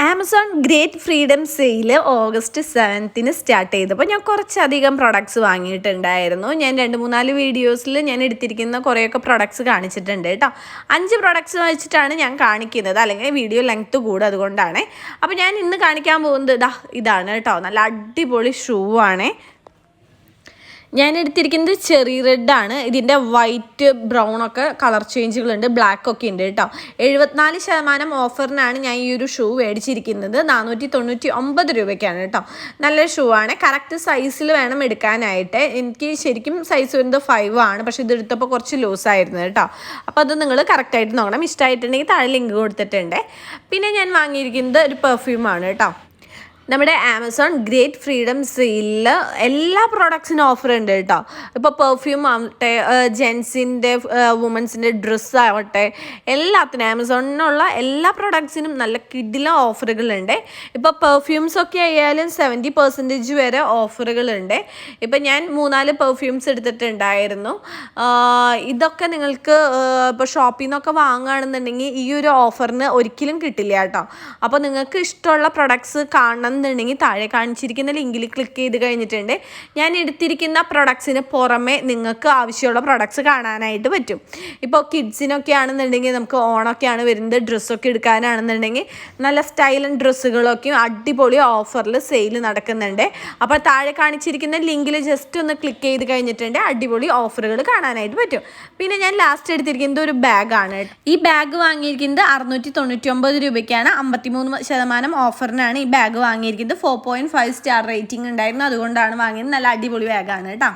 Amazon great freedom sale August 7 start ചെയ്തപ്പോൾ ഞാൻ കുറച്ചധികം പ്രൊഡക്ട്സ് വാങ്ങിയിട്ടുണ്ടായിരുന്നു. ഞാൻ 2-3 വീഡിയോസിൽ ഞാൻ എടുത്തിരിക്കുന്ന കുറേയൊക്കെ പ്രൊഡക്ട്സ് കാണിച്ചിട്ടുണ്ട് കേട്ടോ. 5 പ്രൊഡക്ട്സ് വെച്ചിട്ടാണ് ഞാൻ കാണിക്കുന്നത്, അല്ലെങ്കിൽ വീഡിയോ ലെങ്ത്ത് കൂടും, അതുകൊണ്ടാണ്. അപ്പോൾ ഞാൻ ഇന്ന് കാണിക്കാൻ പോകുന്നത് ഇതാണ് കേട്ടോ. നല്ല അടിപൊളി ഷൂ ആണ്. ഞാൻ എടുത്തിരിക്കുന്നത് ചെറി റെഡാണ്. ഇതിൻ്റെ വൈറ്റ് ബ്രൗൺ ഒക്കെ കളർ ചേഞ്ചുകളുണ്ട്, ബ്ലാക്ക് ഒക്കെ ഉണ്ട് കേട്ടോ. 74% ഓഫറിനാണ് ഞാൻ ഈ ഒരു ഷൂ മേടിച്ചിരിക്കുന്നത്. 499 രൂപയ്ക്കാണ് കേട്ടോ. നല്ല ഷൂ ആണ്. കറക്റ്റ് സൈസിൽ വേണം എടുക്കാനായിട്ട്. എനിക്ക് ശരിക്കും സൈസ് വരുന്നത് 5 ആണ്, പക്ഷേ ഇതെടുത്തപ്പോൾ കുറച്ച് ലൂസായിരുന്നു കേട്ടോ. അപ്പോൾ അത് നിങ്ങൾ കറക്റ്റായിട്ട് നോക്കണം. ഇഷ്ടമായിട്ടുണ്ടെങ്കിൽ താഴെ ലിങ്ക് കൊടുത്തിട്ടുണ്ട്. പിന്നെ ഞാൻ വാങ്ങിയിരിക്കുന്നത് ഒരു പെർഫ്യൂമാണ് കേട്ടോ. നമ്മുടെ ആമസോൺ ഗ്രേറ്റ് ഫ്രീഡം സെയിലിൽ എല്ലാ പ്രോഡക്ട്സിനും ഓഫർ ഉണ്ട് കേട്ടോ. ഇപ്പോൾ പെർഫ്യൂം ആവട്ടെ, ജെൻസിൻ്റെ വുമൻസിൻ്റെ ഡ്രസ്സ് ആവട്ടെ, എല്ലാത്തിനും ആമസോണിനുള്ള എല്ലാ പ്രോഡക്ട്സിനും നല്ല കിഡിലെ ഓഫറുകളുണ്ട്. ഇപ്പോൾ പെർഫ്യൂംസൊക്കെ ആയാലും 70% വരെ ഓഫറുകളുണ്ട്. ഇപ്പം ഞാൻ 3-4 പെർഫ്യൂംസ് എടുത്തിട്ടുണ്ടായിരുന്നു. ഇതൊക്കെ നിങ്ങൾക്ക് ഇപ്പോൾ ഷോപ്പിൽ നിന്നൊക്കെ വാങ്ങുകയാണെന്നുണ്ടെങ്കിൽ ഈ ഒരു ഓഫറിന് ഒരിക്കലും കിട്ടില്ല കേട്ടോ. അപ്പോൾ നിങ്ങൾക്ക് ഇഷ്ടമുള്ള പ്രൊഡക്ട്സ് കാണണം എന്നുണ്ടെങ്കിൽ താഴെ കാണിച്ചിരിക്കുന്ന ലിങ്കിൽ ക്ലിക്ക് ചെയ്ത് കഴിഞ്ഞിട്ടുണ്ട് ഞാൻ എടുത്തിരിക്കുന്ന പ്രൊഡക്ട്സിന് പുറമെ നിങ്ങൾക്ക് ആവശ്യമുള്ള പ്രൊഡക്ട്സ് കാണാനായിട്ട് പറ്റും. ഇപ്പോൾ കിഡ്സിനൊക്കെ ആണെന്നുണ്ടെങ്കിൽ നമുക്ക് ഓണൊക്കെയാണ് വരുന്നത്, ഡ്രസ്സൊക്കെ എടുക്കാനാണെന്നുണ്ടെങ്കിൽ നല്ല സ്റ്റൈലൻ ഡ്രസ്സുകളൊക്കെയും അടിപൊളി ഓഫറിൽ സെയിൽ നടക്കുന്നുണ്ട്. അപ്പോൾ താഴെ കാണിച്ചിരിക്കുന്ന ലിങ്കിൽ ജസ്റ്റ് ഒന്ന് ക്ലിക്ക് ചെയ്ത് കഴിഞ്ഞിട്ടുണ്ട് അടിപൊളി ഓഫറുകൾ കാണാനായിട്ട് പറ്റും. പിന്നെ ഞാൻ ലാസ്റ്റ് എടുത്തിരിക്കുന്നത് ഒരു ബാഗാണ്. ഈ ബാഗ് വാങ്ങിയിരിക്കുന്നത് 699 രൂപയ്ക്കാണ്. 53% ഓഫറിനാണ് ഈ ബാഗ് വാങ്ങിയിരിക്കുന്നത്. 4.5 സ്റ്റാർ റേറ്റിംഗ് ഉണ്ടായിരുന്നു, അതുകൊണ്ടാണ് വാങ്ങിയത്. നല്ല അടിപൊളി ബാഗാണ് കേട്ടോ.